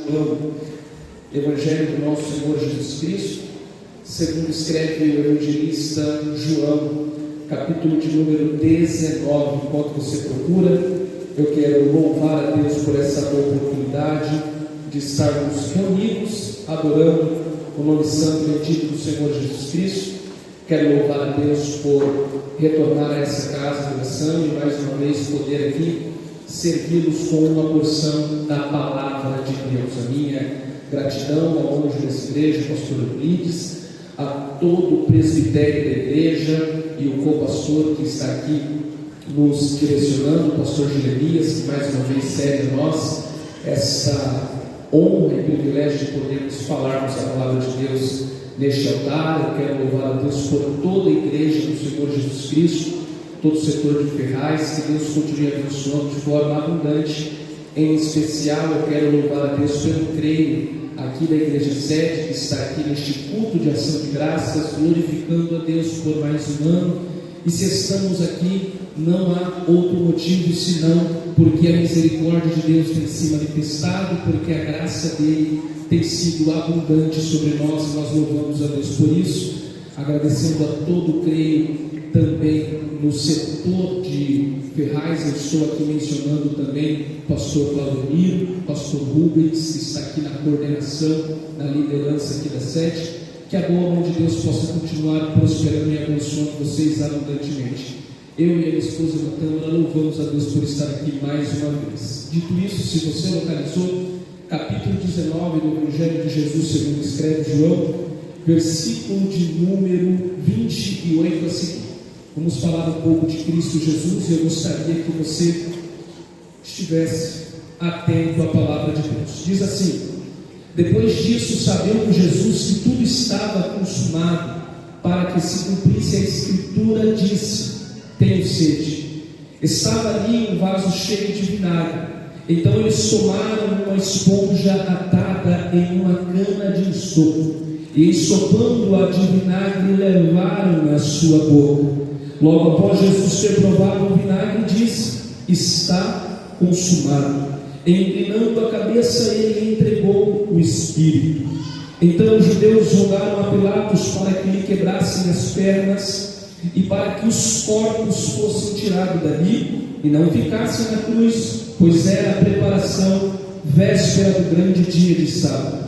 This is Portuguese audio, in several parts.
João, Evangelho do nosso Senhor Jesus Cristo, segundo escreve o evangelista João, capítulo de número 19. Enquanto você procura, eu quero louvar a Deus por essa boa oportunidade de estarmos reunidos, adorando o nome santo e bendito do Senhor Jesus Cristo. Quero louvar a Deus por retornar a essa casa de oração e mais uma vez poder aqui servi-los com uma porção da palavra de Deus. A minha gratidão ao anjo dessa igreja, pastor Euclides, a todo o presbitério da igreja e o co-pastor que está aqui nos direcionando, o pastor Jeremias, que mais uma vez cede a nós essa honra e privilégio de podermos falarmos a palavra de Deus neste altar. Eu quero louvar a Deus por toda a igreja do Senhor Jesus Cristo, todo o setor de Ferraz, que Deus continue abençoando de forma abundante. Em especial, eu quero louvar a Deus pelo creio aqui da igreja sede, que está aqui neste culto de ação de graças, glorificando a Deus por mais um ano. E se estamos aqui, não há outro motivo senão porque a misericórdia de Deus tem se manifestado, porque a graça dele tem sido abundante sobre nós, e nós louvamos a Deus por isso, agradecendo a todo o creio também no setor de Ferraz. Eu estou aqui mencionando também o pastor Claudemiro, o pastor Rubens, que está aqui na coordenação, na liderança aqui da sede. Que a boa mão de Deus possa continuar prosperando e abençoando vocês abundantemente. Eu e a minha esposa Natânia louvamos a Deus por estar aqui mais uma vez. Dito isso, se você localizou, capítulo 19 do Evangelho de Jesus segundo escreve João, versículo de número 28 a seguir. Vamos falar um pouco de Cristo Jesus, e eu gostaria que você estivesse atento à palavra de Deus. Diz assim: depois disso, sabendo Jesus que tudo estava consumado, para que se cumprisse a Escritura, disse: tenho sede. Estava ali um vaso cheio de vinagre. Então eles tomaram uma esponja atada em uma cana de ensopo, e ensopando-a de vinagre, levaram à sua boca. Logo após Jesus ter provado o vinagre, disse: está consumado. Inclinando a cabeça, ele entregou o Espírito. Então os judeus rogaram a Pilatos para que lhe quebrassem as pernas e para que os corpos fossem tirados dali e não ficassem na cruz, pois era a preparação véspera do grande dia de sábado.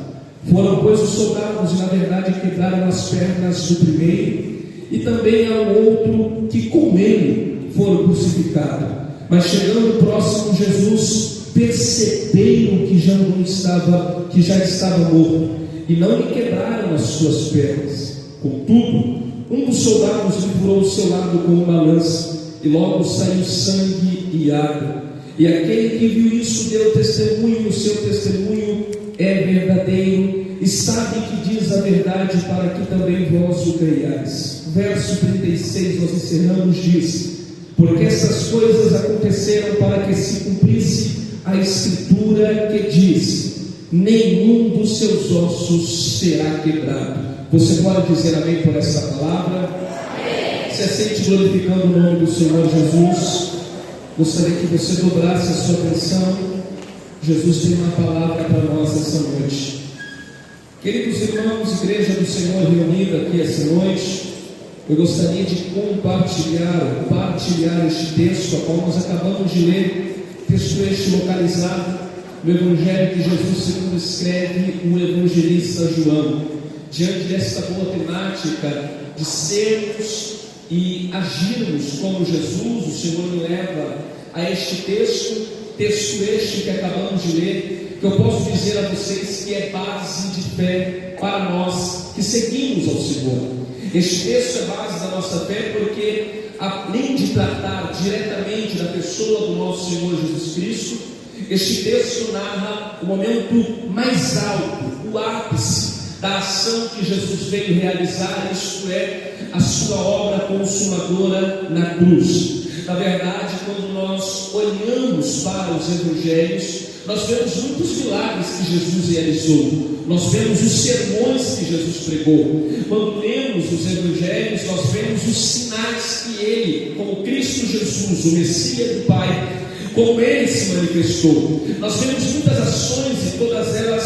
Foram, pois, os soldados, e na verdade quebraram as pernas do primeiro e também ao outro que com ele foram crucificados. Mas chegando próximo, Jesus perceberam que já estava morto, e não lhe quebraram as suas pernas. Contudo, um dos soldados lhe furou o seu lado com uma lança, e logo saiu sangue e água. E aquele que viu isso deu testemunho, o seu testemunho é verdadeiro, e sabe que diz a verdade, para que também vós o creiais. Verso 36, nós encerramos, diz: porque essas coisas aconteceram para que se cumprisse a Escritura que diz: nenhum dos seus ossos será quebrado. Você pode dizer amém por essa palavra? Amém. Se sente glorificando o nome do Senhor Jesus. Gostaria que você dobrasse a sua atenção. Jesus tem uma palavra para nós essa noite. Queridos irmãos, igreja do Senhor reunida aqui essa noite, eu gostaria de partilhar este texto, a qual nós acabamos de ler, texto este localizado no Evangelho de Jesus segundo escreve o evangelista João. Diante desta boa temática de sermos e agirmos como Jesus, o Senhor me leva a este texto este que acabamos de ler, que eu posso dizer a vocês que é base de fé para nós que seguimos ao Senhor. Este texto é base da nossa fé porque, além de tratar diretamente da pessoa do nosso Senhor Jesus Cristo, este texto narra o momento mais alto, o ápice da ação que Jesus veio realizar, isto é, a sua obra consumadora na cruz. Na verdade, quando nós olhamos para os evangelhos, nós vemos muitos milagres que Jesus realizou, nós vemos os sermões que Jesus pregou. Quando lemos os evangelhos, nós vemos os sinais que ele, como Cristo Jesus, o Messias do Pai, como ele se manifestou. Nós vemos muitas ações, e todas elas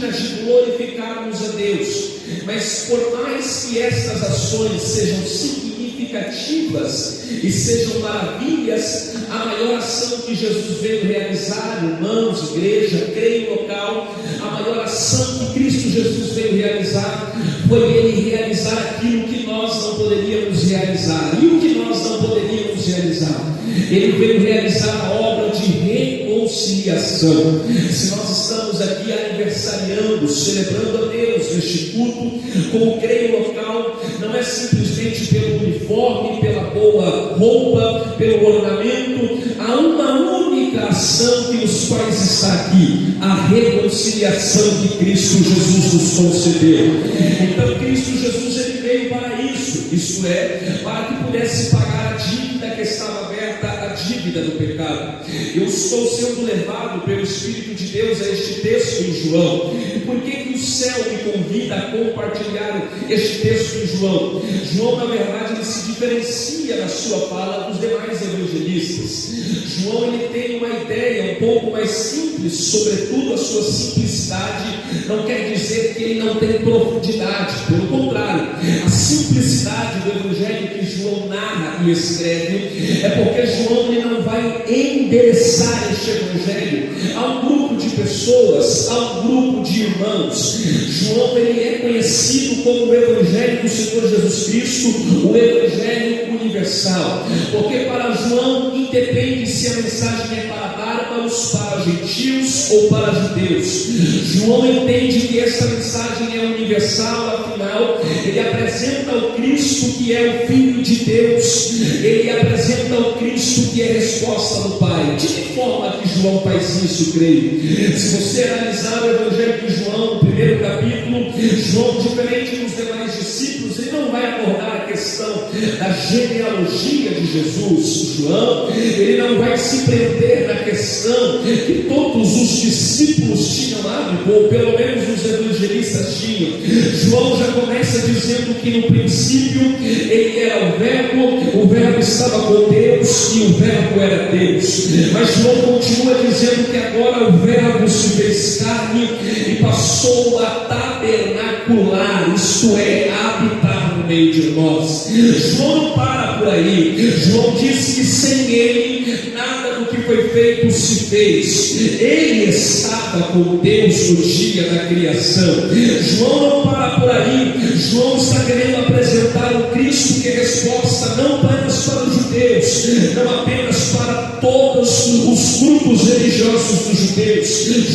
dignas de glorificarmos a Deus. Mas por mais que estas ações sejam significativas e sejam maravilhas, a maior ação que Jesus veio realizar, irmãos, igreja, creio local, a maior ação que Cristo Jesus veio realizar foi Ele realizar aquilo que nós não poderíamos realizar. E o que nós não poderíamos realizar? Ele veio realizar a obra de reconciliação. Se nós estamos aqui aniversariando, celebrando a Deus neste culto, como creio local, não é simplesmente pelo uniforme, pela boa roupa, pelo ornamento. Há uma única ação que nos faz estar aqui: a reconciliação que Cristo Jesus nos concedeu. Então Cristo Jesus, Ele veio para isso, isto é, para que pudesse pagar a dívida que estava aberta, a dívida do pecado. Eu estou sendo levado pelo Espírito de Deus a este texto em João. E por que o céu me convida a compartilhar este texto em João? João, na verdade, ele se diferencia na sua fala dos demais evangelistas. João, ele tem uma ideia um pouco mais simples, sobretudo a sua simplicidade não quer dizer que ele não tem profundidade, pelo contrário, a simplicidade do evangelho que João narra e escreve é porque João, ele não vai endereçar este evangelho a um grupo de pessoas, a um grupo de irmãos. João, ele é conhecido como o evangelho do Senhor Jesus Cristo, o evangelho universal, porque para João independe se a mensagem é para bárbaros, para gentios ou para judeus. João entende que esta mensagem é universal, afinal ele apresenta o Cristo que é o Filho de Deus, ele apresenta o Cristo que é a resposta do Pai. De que forma que João faz isso, creio? Se você analisar o evangelho de João, no primeiro capítulo, João, diferente dos demais discípulos, ele não vai abordar a questão da genealogia de Jesus. João, ele não vai se prender na questão que todos os discípulos tinham hábito, ou pelo menos os evangelistas tinham. João já começa dizendo que no princípio ele era o verbo estava com Deus e o verbo era Deus. Mas João continua dizendo que agora o verbo se fez carne e passou a tabernacular, isto é, habitar no meio de nós. João não para por aí. João diz que sem ele nada do que foi feito se fez. Ele estava com Deus no dia da criação. João não para por aí. João está querendo apresentar o Cristo que é resposta não apenas para os judeus, não apenas para todos os grupos religiosos dos judeus.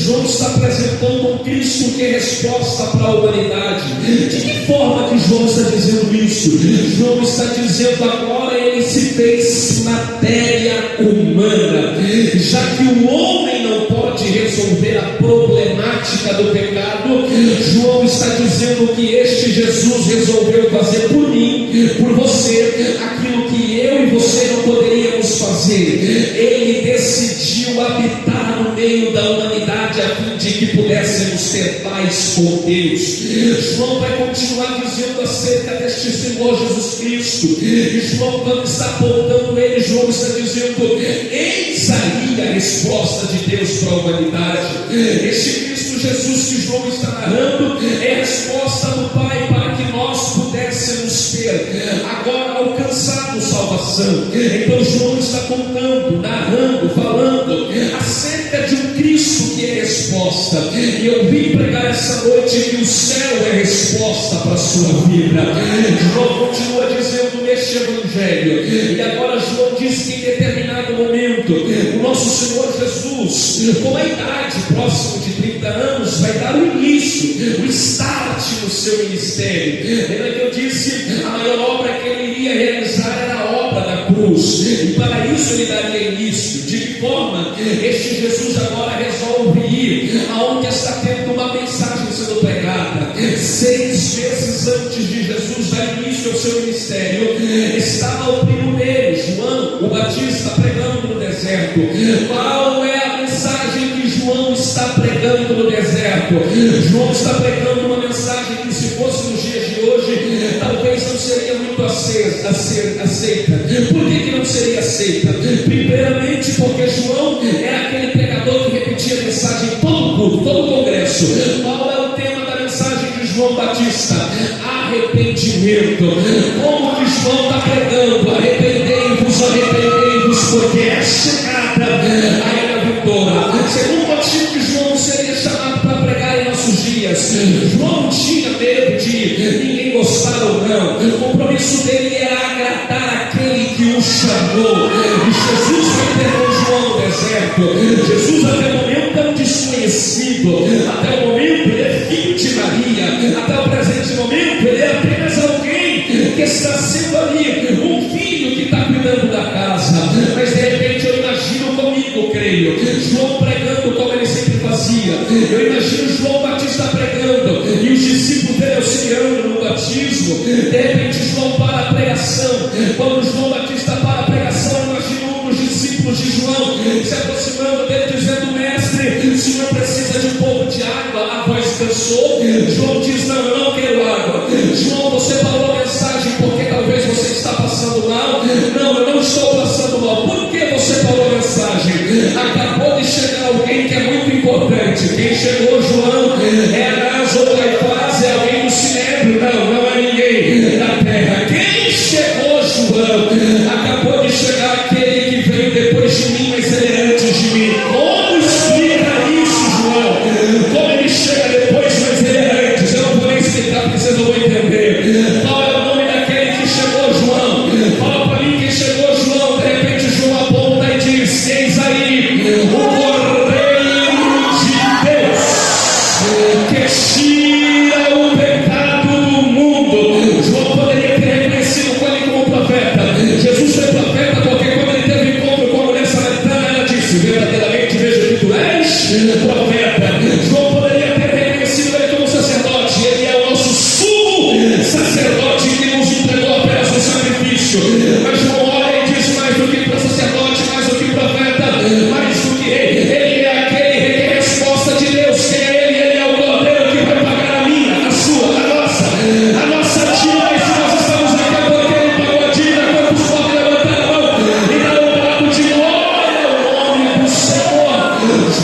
João está apresentando um Cristo que é resposta para a humanidade. De que forma que João está dizendo isso? João está dizendo agora ele se fez matéria humana, já que o homem não pode resolver a problemática do pecado. João está dizendo que este Jesus resolveu fazer por mim, por você, aquilo que eu e você não poderíamos fazer. Ele decidiu habitar no meio da humanidade a fim de que pudéssemos ter paz com Deus. João vai continuar dizendo acerca deste Senhor Jesus Cristo, e João, quando está apontando ele, João está dizendo: eis aí a resposta de Deus para a humanidade. Este Cristo Jesus que João está narrando é a resposta do Pai para que nós pudéssemos ter agora alcançado salvação. Então João está contando, narrando, falando acerca de um Cristo que é resposta. E eu vim pregar essa noite que o céu é resposta para a sua vida. João continua dizendo neste evangelho, e agora João diz que em determinado momento o nosso Senhor Jesus, com a idade próximo de 30 anos, vai dar o início, o start no seu ministério. Lembra que eu disse, a maior obra que ele iria realizar era a obra da cruz, e para isso ele daria início. De que forma? Este Jesus agora resolve ir aonde está tendo uma mensagem sendo pregada. 6 meses antes de Jesus dar início ao seu ministério, estava o primo dele, João o Batista, pregando no deserto. Qual é a mensagem que João está pregando no deserto? João está pregando uma mensagem que, se fosse nos dias de hoje, talvez não seria muito aceita. Por que não seria aceita? Primeiramente porque João era aquele pregador que repetia a mensagem em todo culto, todo congresso. Qual é o festa, arrependimento. Como que João está pregando? Arrependei-vos, porque é chegada a era vindoura. Segundo motivo que João seria chamado para pregar em nossos dias, João não tinha medo de ninguém gostar ou não. O compromisso dele era agradar aquele que o chamou. E Jesus foi internou João no deserto. Jesus até o momento é um desconhecido, até o momento ele é filho de Maria, até o presente momento ele é apenas alguém que está sendo ali, um filho que está cuidando da casa. Mas de repente eu imagino comigo, creio, João pregando como ele sempre fazia. Eu imagino João Batista pregando e os discípulos dele auxiliando no batismo. De repente João para a pregação. Quando João Batista para a pregação, eu imagino um dos discípulos de João se aproximando dele dizendo: mestre, o senhor precisa de um pouco de água. A voz cansou. João diz: não, eu não quero água. João, você falou a mensagem porque talvez você está passando mal. Não, eu não estou passando mal. Por que você falou a mensagem? Acabou de chegar alguém que é muito importante. Quem chegou, João? É Anás ou Caifás? É alguém do Sinédrio? Não, não é ninguém da terra. Quem chegou, João? Acabou de chegar aquele que veio depois de mim, mas ele é antes de mim. Como explica isso, João? Como ele chega depois, mas ele é antes? Eu não vou nem explicar porque vocês não vão entender. Qual é o nome daquele que chegou, João? Fala para mim quem chegou, João. De repente João aponta e diz: eis aí o Cordeiro de Deus que tira o pecado do mundo. João poderia ter reconhecido ele como profeta. Jesus foi profeta porque quando ele teve encontro com a mulher samaritana, ela disse: verdadeiramente vejo que tu és profeta. João poderia ter reconhecido ele como sacerdote. Ele é o nosso sumo sacerdote que nos entregou apenas o sacrifício. Mas João olha e diz: mais do que sacerdote, mais do que profeta, mais do que ele é aquele que tem a resposta de Deus. Quem é ele? Ele é o Cordeiro que vai pagar a minha, a sua, a nossa dívida. E se nós estamos aqui é porque ele pagou a dívida. Quantos podem levantar a mão e dar um brado de glória ao nome do Senhor?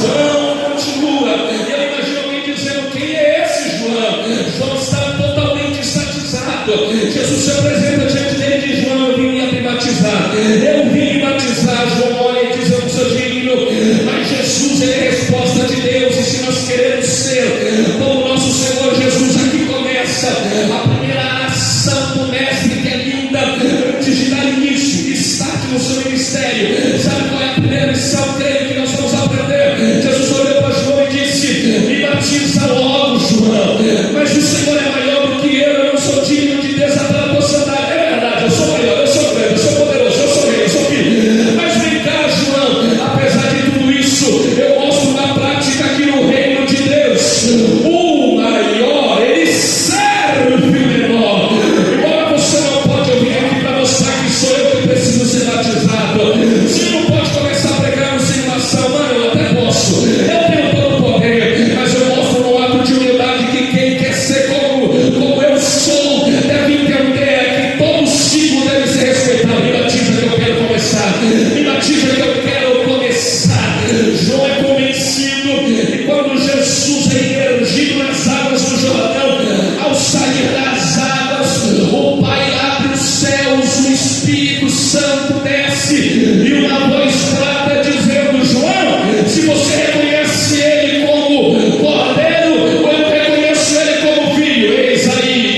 João continua. E eu imagino alguém dizendo: quem é esse João? João está totalmente estatizado. Jesus se apresenta diante dele e diz: João, eu vim te batizar. Eu vim batizar. João olha e diz: eu não sou digno. Mas Jesus é a resposta de Deus. E se nós queremos ser como nosso Senhor Jesus, aqui começa a primeira ação do mestre, que é linda, antes de dar início, start no seu ministério. Sabe qual é a primeira lição, creio, que nós vamos aprender? Jesus olhou para João e disse: me batiza logo, João. Mas o Senhor é maior do que eu não sou digno de desatar a tua sandália. É verdade, eu sou maior, eu sou grande, eu sou poderoso, eu sou rei, eu sou filho. Mas vem cá, João, apesar de tudo isso, eu mostro na prática que no reino de Deus, o maior, ele serve o menor. Embora você não pode, eu vim aqui para mostrar que sou eu que preciso ser batizado. Você não pode começar a pregar sem nação, mano, eu até posso. Eu tenho todo o poder, mas eu mostro no ato de humildade que quem quer ser como eu sou, deve entender que todo ciclo deve ser respeitado. Me batiza que eu quero começar. Me batiza que eu quero começar. João é convencido que quando Jesus é imergido nas águas do Jordão, ao sair das águas, o Pai abre os céus, o Espírito Santo desce e uma voz brada dizendo: João, se você reconhece ele como Cordeiro, ou eu reconheço ele como filho. Eis aí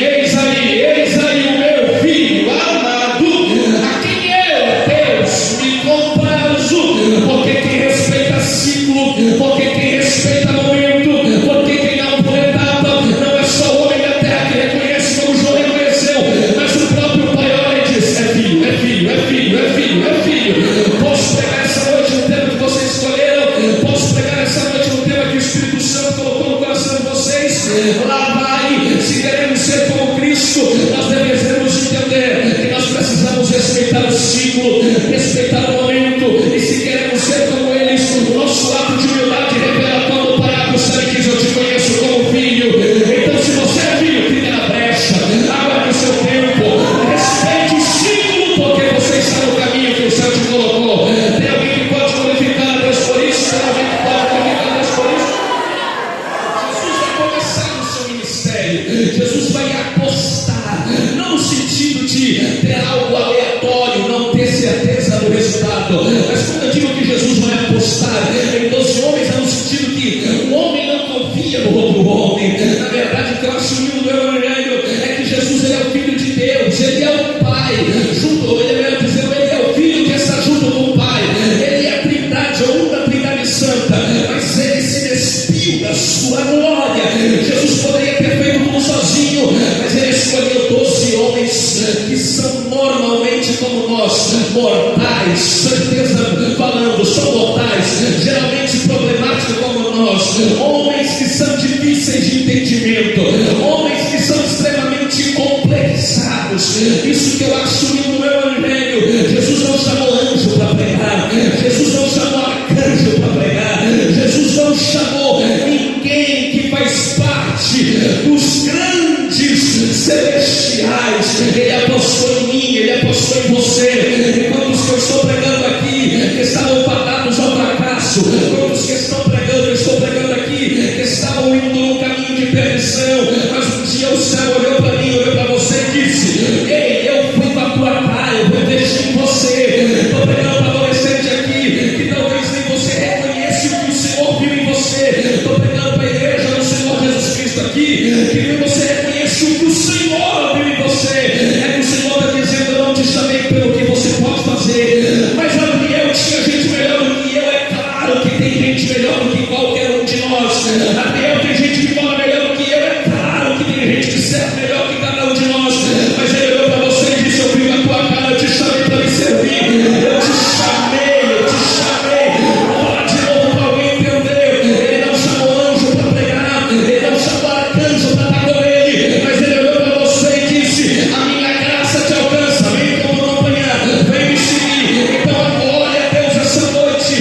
o meu filho amado, a quem eu, Deus, me comprazo. Porque quem respeita ciclo, porque quem respeita momento, porque quem não por etapa, não é só o homem da terra que reconhece como João reconheceu, mas o próprio Pai olha e diz: é filho, é filho, é filho, é filho, é filho. Posso pregar essa noite no tema que vocês escolheram? Posso pregar essa noite no tema que o Espírito Santo colocou no coração de vocês? Lá vai. Se queremos ser como Cristo, nós devemos entender que nós precisamos respeitar o ciclo, respeitar o momento. E se queremos ser como eles, o nosso ato de humildade revela quando o Pai abre o céu e diz: eu te conheço como filho. Então, se você é filho, fica na brecha, aguarde o seu tempo, respeite o ciclo, porque você está no caminho que o céu te colocou. Tem alguém que pode glorificar a Deus por isso? Tem alguém que pode glorificar a Deus por isso? Jesus vai começar o seu ministério. Jesus vai apostar, não no sentido de ter algo aleatório, não ter certeza do resultado, mas quando eu digo que Jesus vai apostar em 12 homens, é no sentido que o homem não confia no outro homem. Na verdade, o que eu acho lindo do Evangelho é que Jesus, ele é o Filho de Deus, ele é o Pai, junto, ele é o Filho que está junto com o Pai, ele é a Trindade, a única Trindade Santa, mas ele se despiu da sua glória. Jesus poderia ter feito tudo sozinho, mas ele escolheu 12 homens que são normalmente como nós, mortais, certeza falando, são mortais, geralmente problemáticos como nós, homens que são difíceis de entendimento, homens que são extremamente complexados. Isso que eu acho lindo no Evangelho. Jesus não chamou anjo para pregar, Jesus não chamou arcanjo para pregar, Jesus não chamou ninguém que faz parte dos grandes celestiais. Ele apostou em mim, ele apostou em você. Enquanto os que eu estou pregando aqui que estavam fadados ao fracasso, enquanto os que estão pregando, eu estou pregando aqui, que estavam indo num caminho de perdição, mas um dia o céu olhou para mim, olhou para você e disse: ei, eu fui para a tua cara, eu investi em você. Estou pregando para adolescente aqui que talvez nem você reconheça o que o Senhor viu em você. Estou pregando para a igreja do Senhor Jesus Cristo aqui, que nem você reconhece o que o Senhor viu em você. É que o Senhor está dizendo: eu não te chamei pelo que você pode fazer, mas Gabriel tinha gente melhor do que eu. É claro que tem gente melhor do que qualquer um de nós. Gabriel tem gente que fala melhor do que eu. É claro que tem gente que serve melhor que cada um de nós. Mas ele olhou para você e disse: eu vi a tua cara, eu te chamei para me servir. Eu te chamei, eu te chamei. Fala de novo para alguém entender. Ele não chamou anjo para pregar, ele não chamou arcanjo para estar com ele, mas ele olhou para você e disse: a minha graça te alcança, vem me acompanhar, vem me seguir. Então glória a Deus essa noite.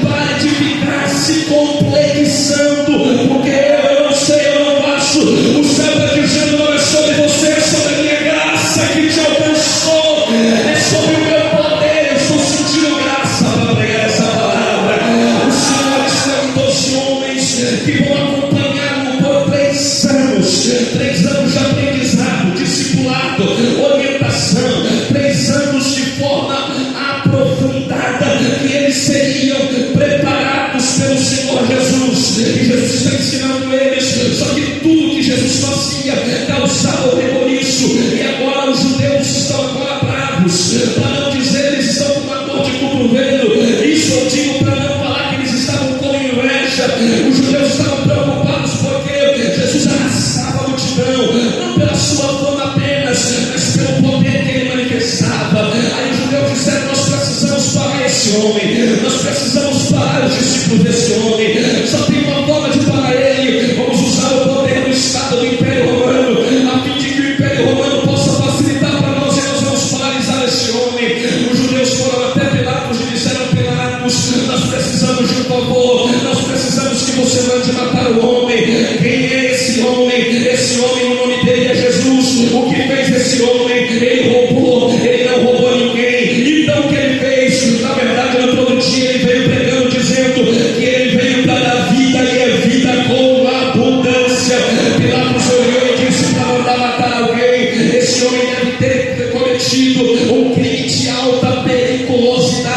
Pare de ficar se complexando, porque eu não sei, eu não faço. O céu está dizendo: não é sobre você, é sobre a minha graça que te alcançou, é sobre o meu poder. Eu estou sentindo graça para pregar essa palavra. O Senhor está em 12 homens que vão acompanhá-lo por 3 anos, 3 anos de aprendizado, discipulado, orientação, 3 anos de forma aprofundada, que eles seriam preparados pelo Senhor Jesus. E Jesus está ensinando eles, só que tudo que Jesus fazia causava o reboliço, e agora os judeus estão agora bravos, para não dizer eles estão com uma dor de cotovelo. Isso eu digo para não falar que eles estavam com inveja. Os judeus estavam preocupados porque Jesus arrastava a multidão, não pela sua fama apenas, mas pelo poder que ele manifestava. Aí os judeus disseram: nós precisamos parar esse homem, nós precisamos parar os discípulos desse homem. Só tem uma forma de parar ele: vamos usar o poder do Estado do Império Romano, a fim de que o Império Romano possa facilitar para nós, e nós vamos paralisar esse homem. Os judeus foram até Pilatos e disseram: Pilatos, nós precisamos de um favor, nós precisamos que você mande matar o homem. Quem é esse homem? Esse homem, o nome dele é Jesus. O que fez esse homem? Ele roubou, ele não roubou ninguém. Então o que ele fez? Na verdade, no outro dia ele veio pregando, dizendo que ele veio para dar vida, e é vida com abundância. Pilatos olhou e disse para mandar matar alguém: esse homem deve ter cometido um crime de alta periculosidade.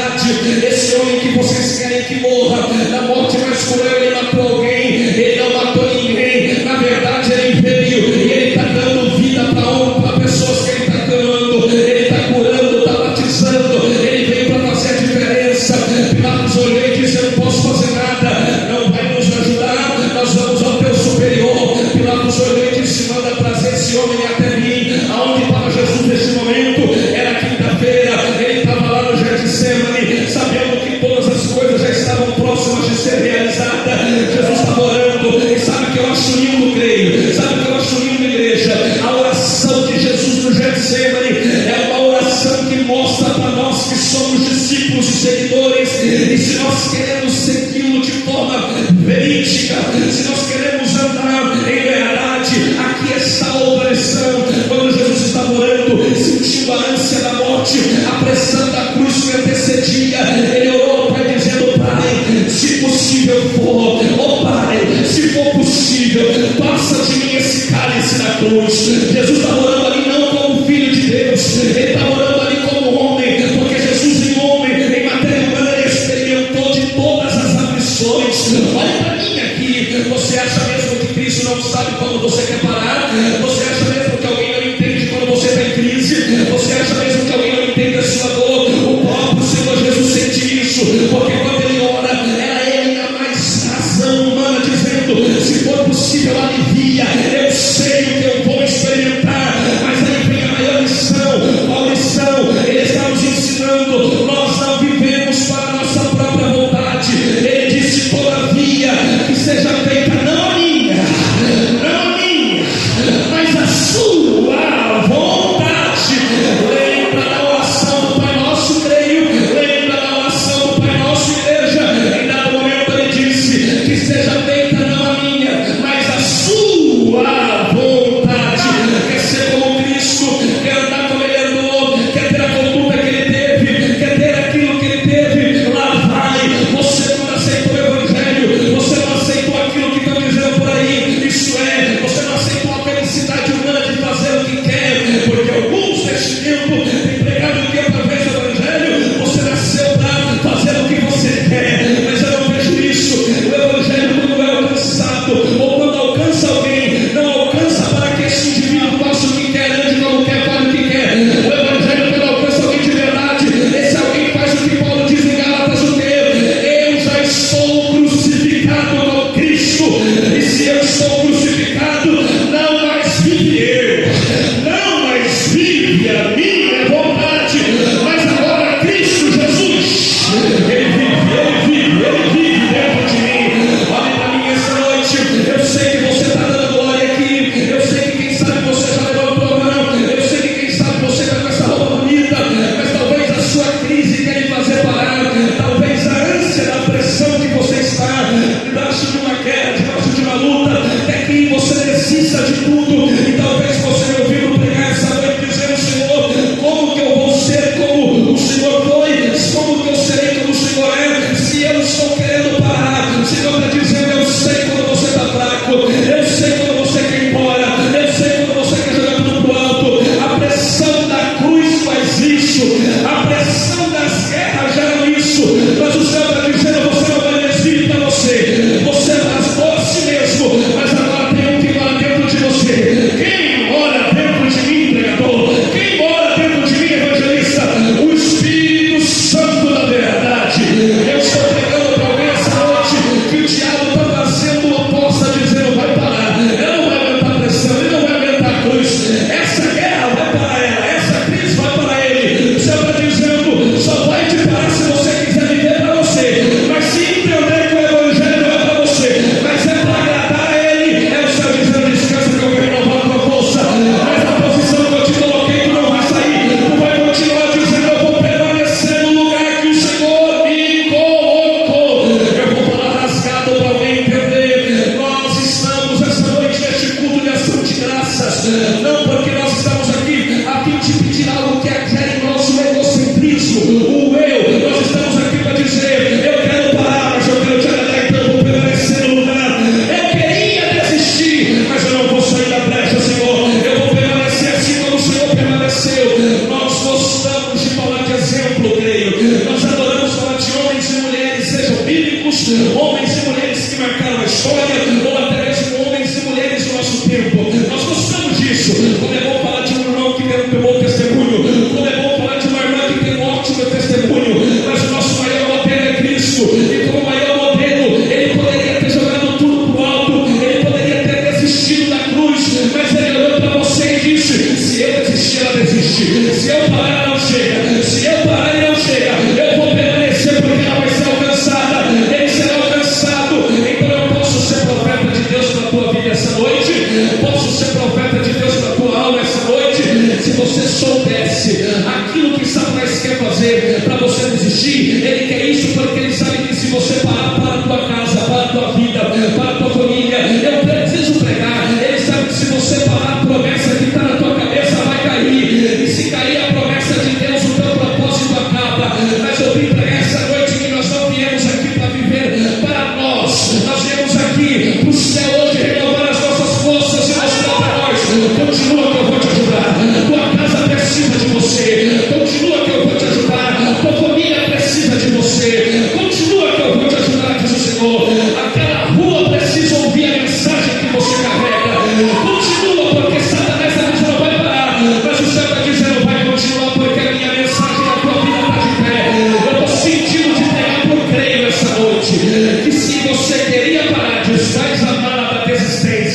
Esse homem que vocês querem que morra na morte mais cruel, ele matou alguém, ele não matou ninguém. Na verdade, ele veio e ele está dando vida para pessoas que ele está curando, ele está curando, está batizando, ele veio para fazer a diferença. Pilatos olhou e disse: eu não posso fazer nada, não vai nos ajudar, nós vamos ao teu superior. Pilatos olhou e disse: manda trazer esse homem até mim. Aonde estava Jesus nesse momento? Era quinta-feira, ele estava lá no Getsemane, sabendo que todas as coisas já estavam próximas de ser realizadas. Jesus estava orando, e sabe o que eu acho lindo, creio? Sabe o que eu acho lindo, igreja? A oração de Jesus no Getsemane é uma oração que mostra para nós que somos discípulos e seguidores, e se nós queremos segui-lo de forma verídica, se nós queremos andar em verdade, aqui está a outra lição. Quando Jesus estava orando, sentiu a ânsia da morte, a pressão da cruz que antecedia, ele orou ao Pai dizendo: Pai, se possível for, ó Pai, se for possível, passa de mim esse esse cálice na cruz. Jesus estava orando ali não como filho de Deus, ele estava orando ali como homem, porque Jesus em homem, em matéria humana, ele experimentou de todas as aflições. Olha para mim aqui, você acha mesmo que Cristo não sabe quando você quer parar? Você acha mesmo que alguém não entende quando você está em crise? Você acha mesmo que alguém não entende a sua dor? O próprio Senhor Jesus sente isso, porque quando ele ora, era ele na mais razão humana, dizendo: se for possível, alivia, eu sei o que eu vou experimentar. Mas aí vem a maior lição. Qual lição? Ele está nos ensinando: nós não vivemos para a nossa própria vontade. Ele disse: todavia, que seja feita não a minha, mas a sua vontade. Lembra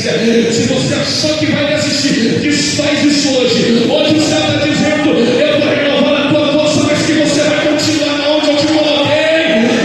desistência. Se você achou que vai desistir, desfaz isso hoje. Hoje o céu está dizendo: eu vou renovar a tua força, mas que você vai continuar onde eu te coloquei.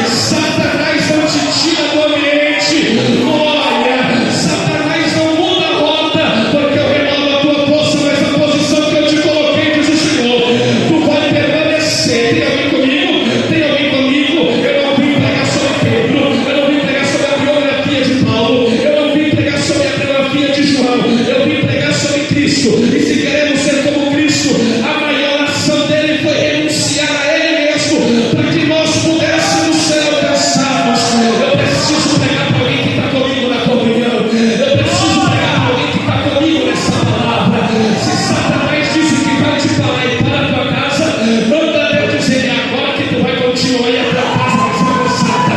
Satanás não te tira do ambiente. Glória. Satanás não muda a rota, porque eu renovo a tua força, mas a posição que eu te coloquei, diz o Senhor, tu vai permanecer. Tem alguém comigo? Tem alguém comigo? Eu não vim pregar sobre Pedro, eu não vim pregar sobre a biografia de Paulo, eu não vim pregar sobre a biografia de João, eu vim pregar sobre Cristo. E se queremos ser como Cristo, a maior ação dele foi renunciar a ele mesmo, para que nós pudéssemos ser alcançados. Eu preciso pregar para alguém que está comigo na comunhão, eu preciso pregar para alguém que está comigo nessa palavra. Se Satanás disse que vai te falar e para a tua casa, manda Deus dizer: é agora que tu vai continuar e a tua casa vai ser alcançada.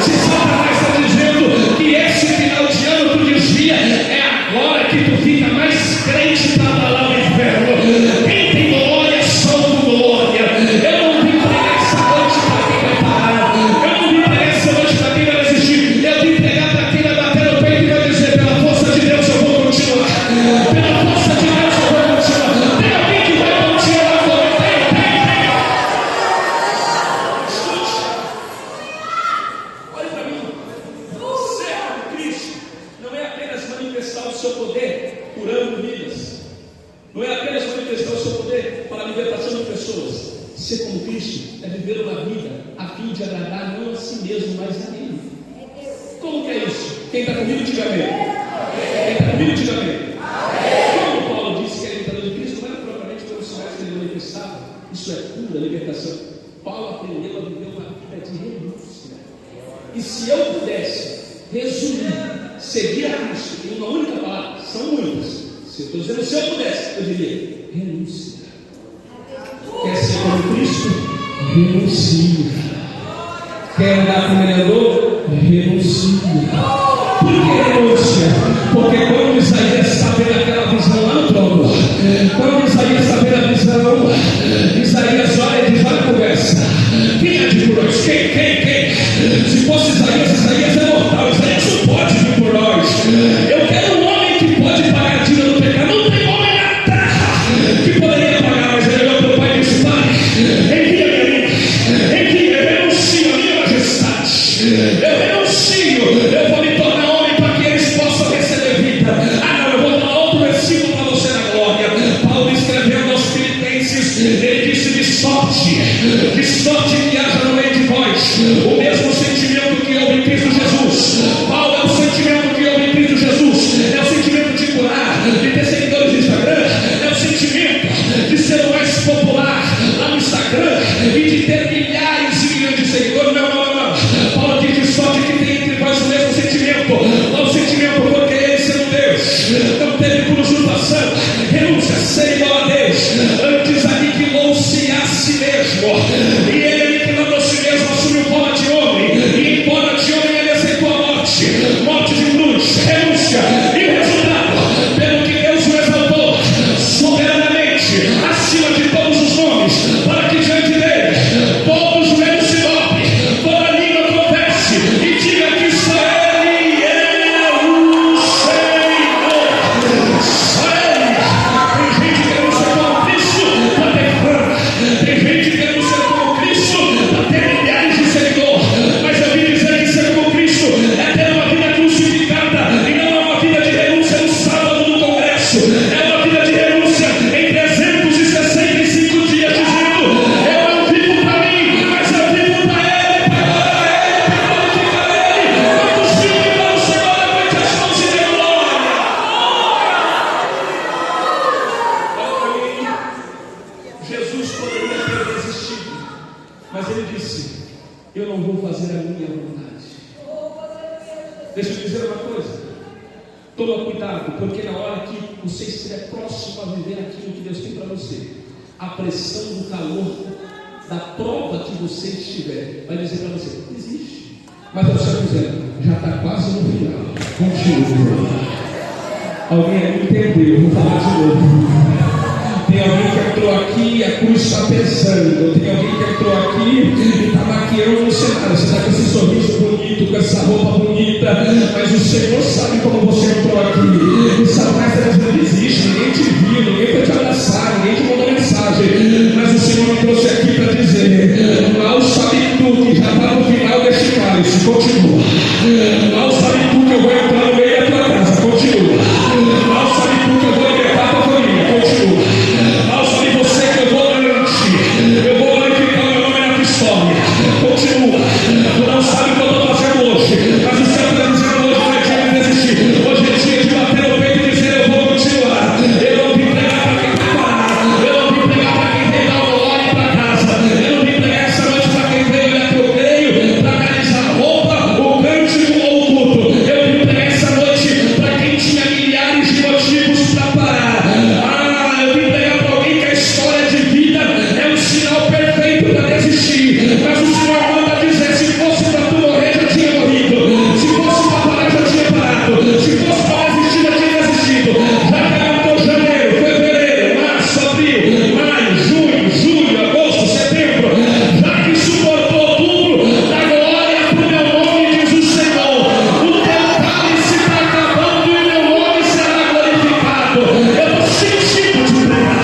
Se Satanás está dizendo que esse final de ano tu desvia, é agora que tu fica mais crente para abalar o inferno. Quem tem glória, solta glória. Eu não vim pregar essa noite para quem vai parar, eu não vim pregar essa noite para quem vai desistir, eu vim pregar para quem vai bater no peito e vai dizer: pela força de Deus eu vou continuar, pela força de Deus eu vou continuar. Tem alguém que vai continuar agora? Tem. Escute, olhe para mim. Ser como Cristo não é apenas manifestar o seu poder curando vidas, não é apenas manifestar o seu poder para a libertação de pessoas. Ser como Cristo é viver uma vida a fim de agradar não a si mesmo, mas a Ele. Como que é isso? Quem está comigo, diga amém. Quem está comigo, diga amém. Como Paulo disse que a imitador de Cristo não era propriamente pelos sinais que ele manifestava. Isso é cura, libertação. Paulo aprendeu a viver uma vida de renúncia. E se eu pudesse resumir, seguir a Cristo em uma única palavra, são muitas. Se eu estou dizendo, se eu pudesse, eu diria: renúncia. Quer ser como Cristo? Renuncie. Quer andar como Ele andou? Renuncie. Por que renúncia? Porque quando Isaías está vendo aquela visão lá no trono, quando Isaías está vendo a visão, Isaías olha e diz: olha a conversa. Quem é de por nós? Quem? Se fosse Isaías é mortal. Isaías não pode vir por nós. Eu quero um homem que pode pagar a dívida do pecado. Não tem homem na terra que poderia pagar, mas ele olhou para o pai e disse: pai, envia-me a mim, eu renuncio a minha majestade, eu renuncio, eu vou me tornar homem para que eles possam receber vida. Ah não, eu vou dar outro versículo para você na glória. Paulo escrevendo aos Filipenses, ele disse: de sorte que haja no meio de vós o mesmo sentimento que houve em Cristo Jesus. Qual é o sentimento que houve em Cristo Jesus? É o sentimento de curar, de ter seguidores no Instagram, é o sentimento de ser o mais popular lá no Instagram e de ter milhares e milhões de seguidores. Não. Paulo diz: de sorte que tem entre vós o mesmo sentimento. Qual o sentimento? Porque ele, sendo Deus, não teve por usurpação, renúncia, ser igual a Deus. Antes aniquilou-se a si mesmo, e ele, aniquilando a si mesmo, assumiu forma de homem, e em forma de homem ele aceitou a morte de cruz, renúncia. E o resultado, pelo que Deus o exaltou soberanamente acima de todos os nomes, para que diante dele todos os joelhos se dobrem, toda língua confesse e diga que só Ele é o Senhor. Só Ele. Tem gente querendo ser como Cristo para ter fama, tem gente querendo ser como Cristo para ter milhares de seguidores, mas eu vim dizer que ser como Cristo é ter uma vida crucificada e não é uma vida de renúncia no sábado no congresso, é uma vida de renúncia em 365 dias, dizendo: eu não vivo para mim, mas eu vivo para Ele, para glorificar Ele. Quantos vivem para o Senhor? Levante as mãos e dê glória. Jesus poderia ter desistido, mas Ele disse: eu não vou fazer a minha vontade. Deixa eu dizer uma coisa: toma cuidado, porque na hora que você estiver próximo a viver aquilo que Deus tem para você, a pressão do calor da prova que você estiver vai dizer para você: existe. Mas eu estou dizendo: já está quase no final, continua. Alguém entendeu? Vou falar de novo. Tem alguém que entrou aqui e a cruz está pesando. Tem alguém que entrou aqui e está maquiando no cenário, você está com esse sorriso bonito, com essa roupa bonita, mas o Senhor sabe como você entrou aqui. E Satanás não existe, ninguém te viu, ninguém foi te abraçar, ninguém te mandou mensagem, mas o Senhor me trouxe aqui para dizer: mal sabe tu que já está no final deste cálice, continua. Mal sabe tu que eu vou entrar no meio da tua casa, continua. Mal sabe tu que eu vou libertar a tua família, continua. Mal sabe você que eu vou glorificar o meu nome na tua história, continua. Tu não sabe o que eu estou fazendo hoje, mas o Senhor está dizendo hoje não é dia de desistir, hoje é dia de bater no peito e dizer: eu vou continuar. Eu não vim pregar para quem está parado, eu não vim pregar para quem tem dado glória para casa, eu não vim pregar essa noite para quem veio olhar que eu creio, para analisar a roupa, o cântico ou o culto. Eu vim pregar essa noite para quem tinha milhares de motivos para parar. Eu vim pregar para alguém que a história de vida é um sinal perfeito para desistir, mas o Senhor manda dizer: se fosse para tu morrer, já tinha morrido, se fosse para parar, já tinha parado, se fosse para desistir, já tinha desistido. Já pegou janeiro, fevereiro, março, abril, maio, junho, julho, agosto, setembro, já que suportou tudo, dá glória para o meu nome, diz o Senhor. O teu cálice está acabando e o meu nome será glorificado. Eu estou sentindo de pregar.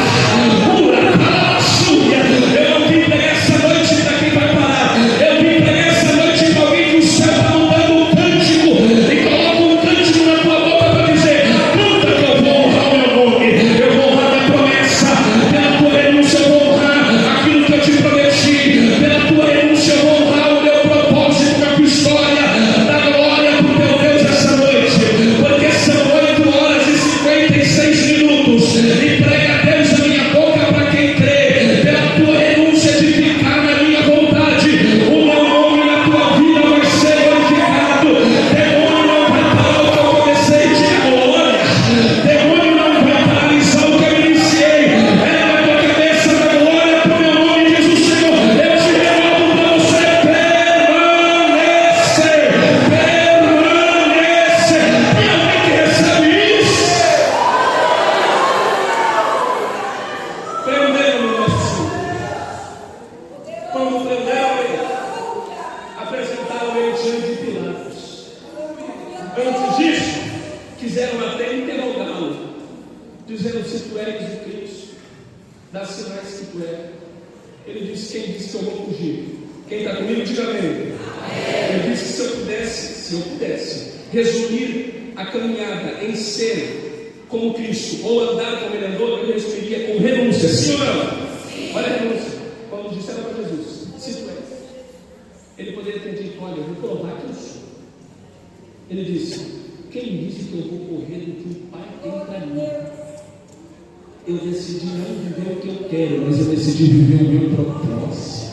Eu não vim pregar essa noite para quem vai parar, eu vim pregar essa noite para alguém que o céu está mandando um cântico e coloca um cântico na tua boca para dizer: canta que eu vou honrar o meu nome, eu vou honrar a promessa, pela tua renúncia eu vou honrar aquilo que eu te prometi, pela tua renúncia eu vou honrar o meu propósito com a tua história. Dá glória para o teu Deus essa noite, porque são 8 horas e 56 minutos e prega a Deus a minha boca para quem crê. Pela tua renúncia de ficar na minha vontade, o meu nome na tua vida vai ser glorificado. Demônio não vai parar o que eu comecei, diga glória. Demônio não vai paralisar o que eu iniciei. Eleva a tua cabeça da glória para o meu nome, diz o Senhor. Eu te renovo para você permanecer. E alguém que recebe isso? Prenderam o nosso Senhor. Quando prenderam ele, apresentaram ele diante de Pilatos. Antes disso, quiseram até interrogá-lo, dizendo: se tu és o Cristo, dá sinais que tu és. Ele disse: quem disse que eu vou fugir? Quem está comigo, diga amém. Ele disse que se eu pudesse resumir a caminhada em ser como Cristo, ou andar como ele andou, eu resumiria com renúncia. Sim ou não? Olha a renúncia. Quando disseram para Jesus: se tu és, ele poderia ter dito: olha, eu vou provar que eu sou. Ele disse: quem disse que eu vou correr do que o Pai tem para mim? Eu decidi não viver o que eu quero, mas eu decidi viver o meu propósito.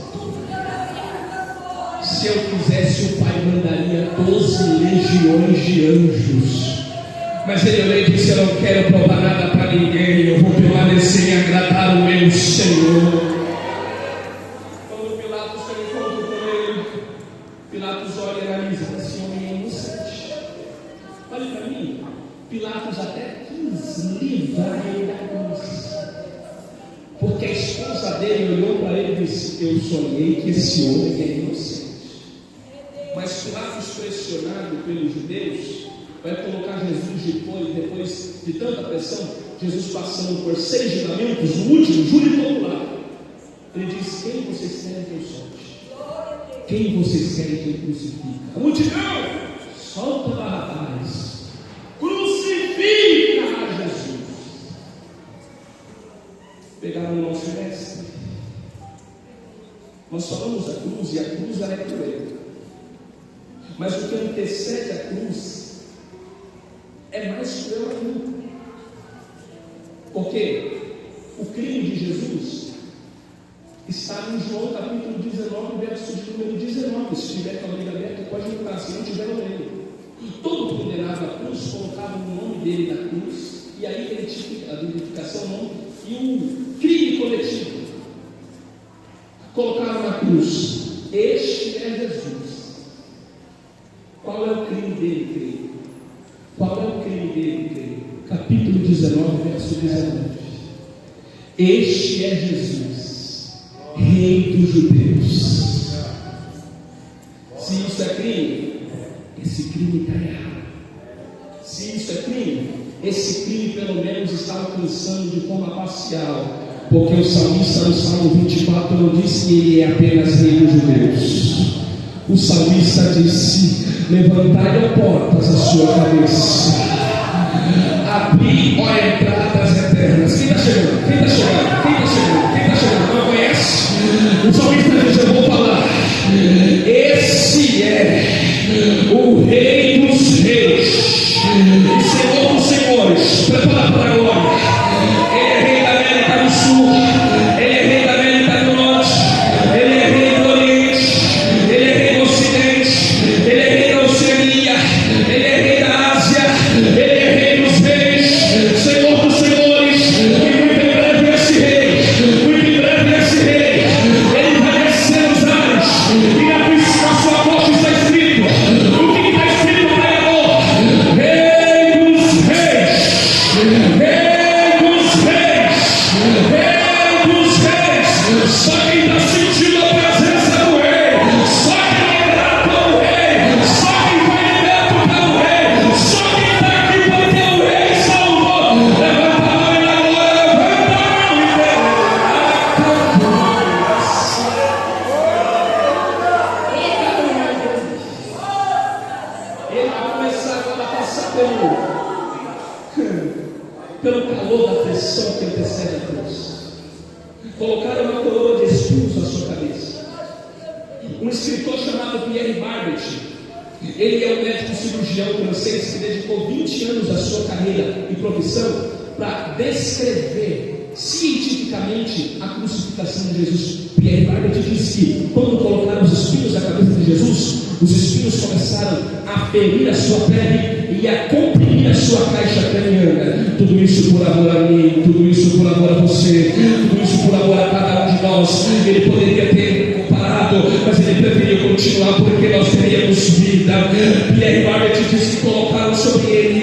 Se eu quisesse, o Pai mandaria 12 legiões de anjos. Mas ele olhou e disse: eu não quero provar nada para ninguém, eu vou permanecer e agradar o meu Senhor. Quando Pilatos tem encontro com ele, Pilatos olha e analisa: esse homem é inocente. Olha para mim, Pilatos até quis livrar ele da cruz, porque a esposa dele olhou para ele e disse: eu sonhei que esse homem é inocente. Mas Pilatos, pressionado pelos judeus, vai colocar Jesus depois de tanta pressão, Jesus passando por 6 julgamentos, no último, júri popular. Ele diz: quem vocês querem que eu solte? Quem vocês querem que eu crucifique? A multidão: solta Barrabás, crucifica a Jesus. Pegaram o nosso mestre. Nós falamos da cruz, e a cruz ela é cruel. Mas o que antecede a cruz é mais cruel ainda. Porque o crime de Jesus está em João capítulo 19, verso de número 19. Se tiver com a Bíblia aberta, pode entrar. Se não tiver, não leio. E todo condenado à cruz colocava o nome dele na cruz, e aí a identificação, nome e o crime coletivo. Colocaram na cruz: este é Jesus. Qual é o crime dele, creio? Qual é o crime dele, creio? Capítulo 19, verso 19. Este é Jesus, Rei dos Judeus. esse crime está errado. Se isso é crime, esse crime pelo menos está alcançando de forma parcial, porque o salmista no Salmo 24 não disse que ele é apenas rei dos judeus. O salmista disse: levantai, ó portas, a sua cabeça, abri, ó entradas eternas. Quem está chegando? Quem está chegando? Quem está chegando? Quem está chegando? Não conhece? O salmista diz: eu vou falar. Esse é o Rei dos Reis, o Senhor dos Senhores. Prepara para a glória. Ele é Rei da América do Sul, Ele é Rei da América do Norte, Ele é Rei do Oriente, Ele é Rei do Ocidente, Ele é Rei da Oceania, Ele é Rei da Ásia, Ele é Rei dos Reis, Senhor dos Senhores. E muito em breve esse Rei, muito em breve esse Rei, Ele vai descer os ares, e na sua coxa está escrito: o que está escrito para amor? Rei dos Reis, Rei dos Reis, Rei dos Reis. Só quem está sentindo a presença do Rei, só quem é grato ao Rei, só quem foi liberto pelo Rei, só quem está aqui porque o Rei salvou. Levanta a mão e na glória, levanta a mão e ele vai começar agora a passar pelo calor da pressão que antecede a cruz. Colocaram uma coroa de espinhos na sua cabeça. Um escritor chamado Pierre Barbet, ele é um médico cirurgião francês que dedicou 20 anos da sua carreira e profissão para descrever cientificamente a crucificação de Jesus. Pierre Barbet diz que quando colocaram os espinhos na cabeça de Jesus, os espinhos começaram a ferir a sua pele e a comprimir a sua caixa craniana. Tudo isso por amor a mim, tudo isso por amor a você, tudo isso por amor a cada um de nós. Ele poderia ter comparado, mas ele preferiu continuar porque nós teríamos vida. Pierre Barbet diz que colocaram sobre ele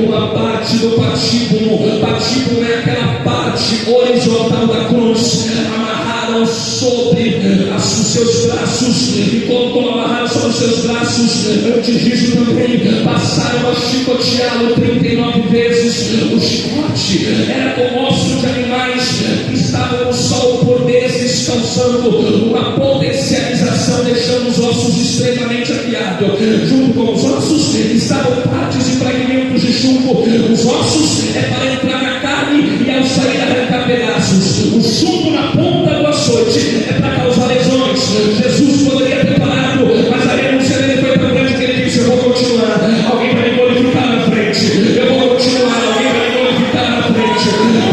uma parte do patíbulo. Patíbulo é aquela parte horizontal da cruz. Amarraram sobre os seus braços, e quando amarraram sobre os seus braços, antes disso também passaram a chicoteá-lo 39 vezes. O chicote era com ossos de animais que estavam no sol por meses, causando uma potencialização, deixando os ossos extremamente afiados. Junto com os ossos estavam partes e fragmentos de chumbo. Os ossos é para entrar na carne e ao sair arrancar pedaços. O chumbo na ponta do açoite é para causar lesões. Jesus poderia ter parado, mas a renúncia dele foi tão grande que ele disse: eu vou continuar. Alguém vai me glorificar na frente. Eu vou continuar. Alguém vai me glorificar na frente.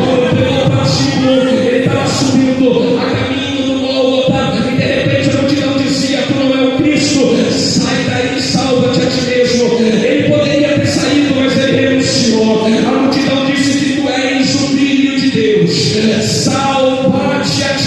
Quando ele pegou o patíbulo, ele estava subindo a caminho do Gólgota, e de repente a multidão dizia: tu não é o Cristo, sai daí, salva-te a ti mesmo. Ele poderia ter saído, mas ele renunciou. A multidão disse que tu és o Filho de Deus, salva-te a ti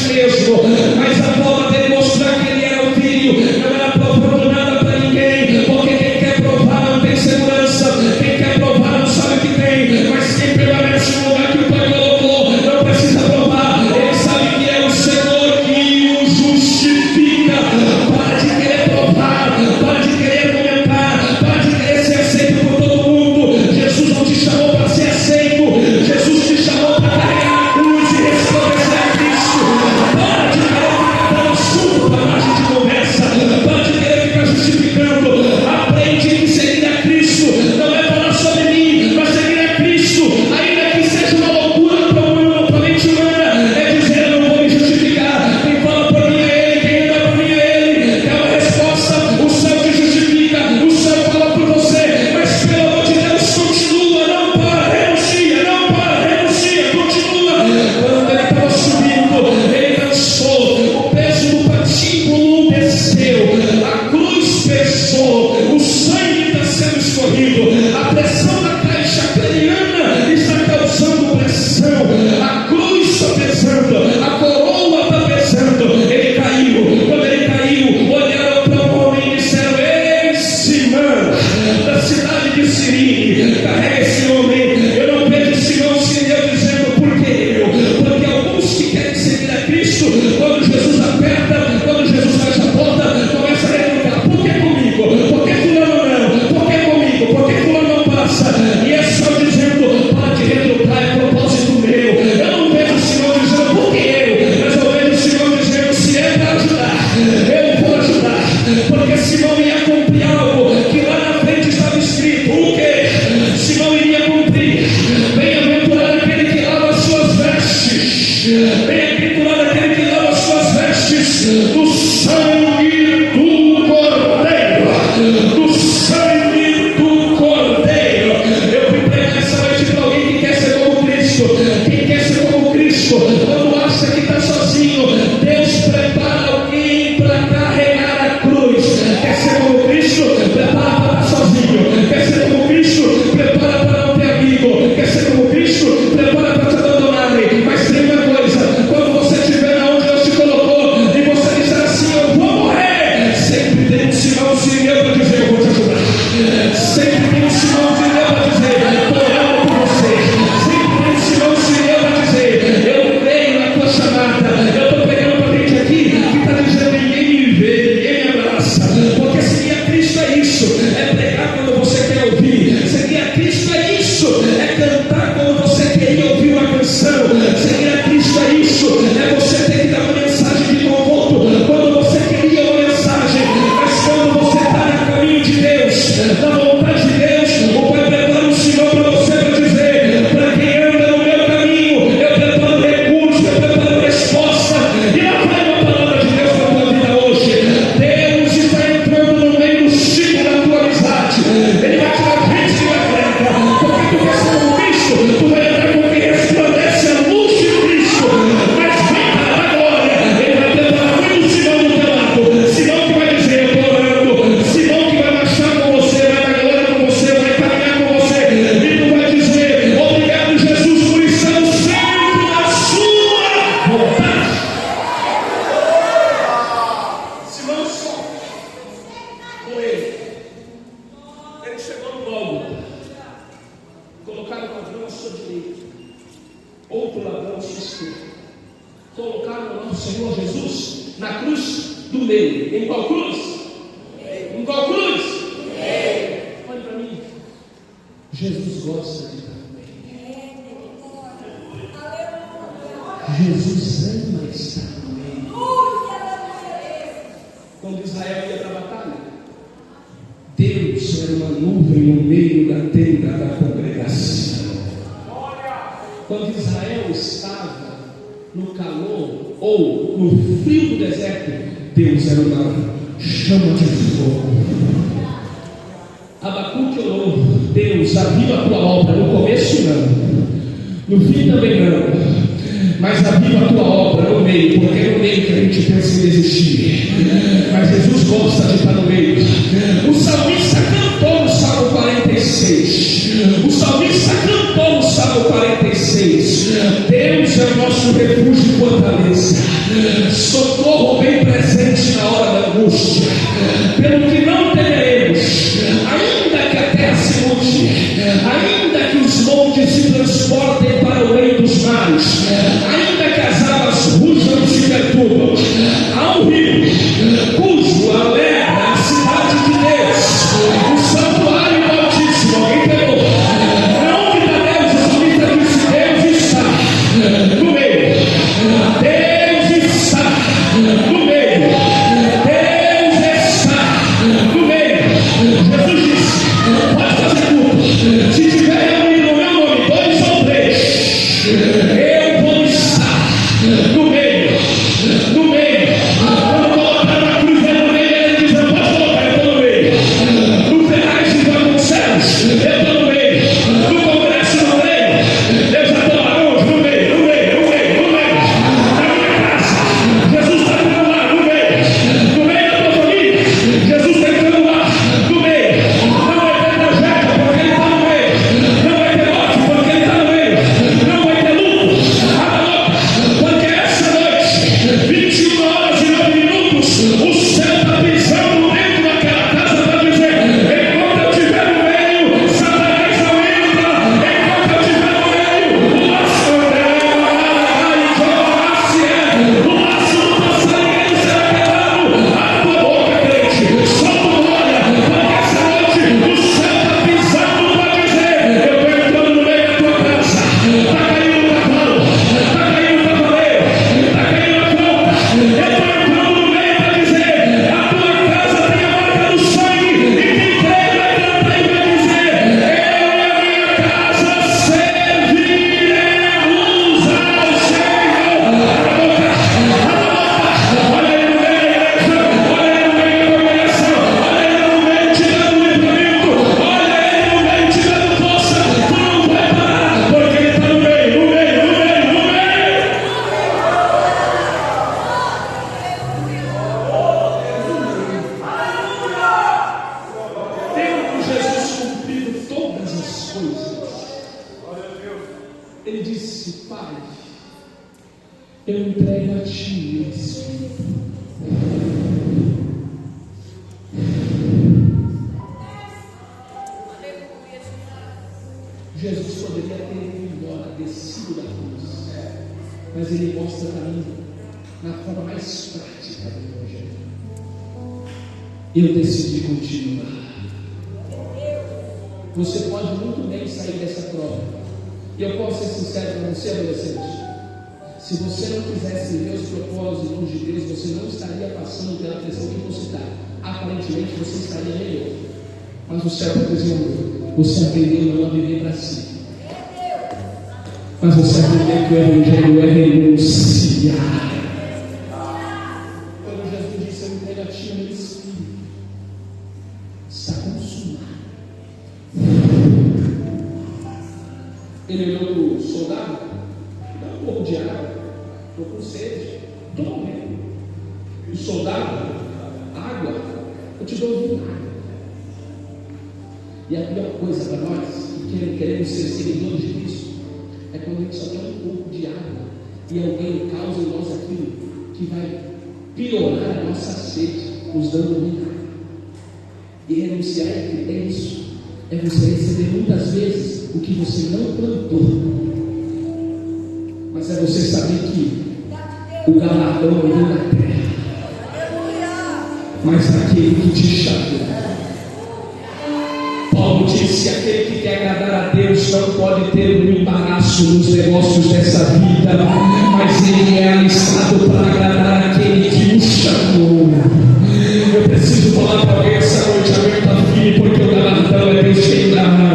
colocaram um ladrão à sua direita, outro ladrão à sua esquerda. Colocaram o nosso Senhor Jesus na cruz do meio. Em qual cruz? Em qual cruz? Olhe para mim. Jesus gosta de estar no meio. Jesus ama estar no meio. Quando Israel ia para a batalha, Deus era uma nuvem no meio da tenda da congregação. Quando Israel estava no calor ou no frio do deserto, Deus era uma chama de fogo. Abacuque orou: Deus, aviva a tua obra. No começo não, no fim também não, mas aviva a tua obra no meio, porque é no meio que a gente pensa em desistir. Mas Jesus gosta de estar no meio. O salmista cantou no Salmo 46. O salmista cantou no Salmo 46. Deus é o nosso refúgio e fortaleza, socorro bem presente na hora da angústia. Pelo que não temeremos, ainda que a terra se mude, ainda que os montes se transportem para o meio dos mares, ainda que as águas rujam e se perturbam, há um rio cujo alegra a cidade de Deus, o santuário do Altíssimo. Alguém pegou? Onde está Deus? O salmista disse: Deus está no meio. Deus está no meio. Deus está no meio. Jesus disse: pode fazer culto. Se tiver reunido no meu nome, 2 ou 3, eu vou estar no meio. No meio. Quando colocar na cruz no meio, ele diz: eu posso colocar, eu estou no meio. No Ferraz de Vasconcelos, eu estou no meio. No Congresso no meio, eu já estou lá. No meio, no meio, no meio, no meio. Na minha casa, Jesus está no meu lar, no meio. No meio da tua família, Jesus está no meu lar, no meio. Não vai ter projeto, porque ele está no meio. Não vai ter morte, porque ele está no meio. Não vai ter luto, porque essa noite, 21 horas e 9 minutos, o céu está pisando dentro daquela casa para dizer: enquanto eu estiver no meio, Satanás não entra. Enquanto eu estiver no meio, o laço do passarinho será quebrado. A tua boca, crente, solta glória, porque essa noite o céu está pisando para dizer: eu estou entrando no meio da tua casa. Está caindo o cavalo, está caindo o cavaleiro, está caindo a conta. Eu estou entrando no meio para dizer: a tua casa tem a marca do sangue. E quem crê vai cantar e vai dizer: eu e a minha casa serviremos ao Senhor. Olha aí no meio, igreja. Olha aí no meio da congregação. Olha aí no meio tirando o livramento. Olha aí no meio tirando força. Tu não vai parar, porque ele está no meio, no meio, no meio, no meio. Tendo Jesus cumprido todas as coisas, ele disse: Pai, eu entrego a ti o Espírito. Jesus poderia ter ido embora, descido da cruz, mas ele mostra para mim, na forma mais prática do Evangelho: eu decidi continuar. Você pode muito bem sair dessa prova. E eu posso ser sincero com você, adolescente: se você não quisesse viver os propósitos de Deus, você não estaria passando pela pressão que você está. Aparentemente você estaria melhor, mas o céu está dizendo: você aprendeu não a viver para si, mas você aprendeu que o Evangelho é renunciar. Quando Jesus disse: eu entrego a ti o meu Espírito, está consumado. Ele olhou para o soldado: dá um pouco de água, estou com sede, estou morrendo. E o soldado: água, eu te dou vinagre. E a pior coisa para nós, que queremos ser seguidores de Cristo, é quando a gente só quer um pouco de água e alguém causa em nós aquilo que vai piorar a nossa sede, nos dando vinagre. E renunciar é isso, é você receber muitas vezes o que você não plantou, mas é você saber que o galardão não vem na terra, mas naquele que te chamou. Paulo disse: aquele que quer agradar a Deus não pode ter um embaraço nos negócios dessa vida, mas ele é alistado para agradar aquele que o chamou. Eu preciso falar para alguém essa noite: aguenta firme, porque o galardão é Deus quem dá.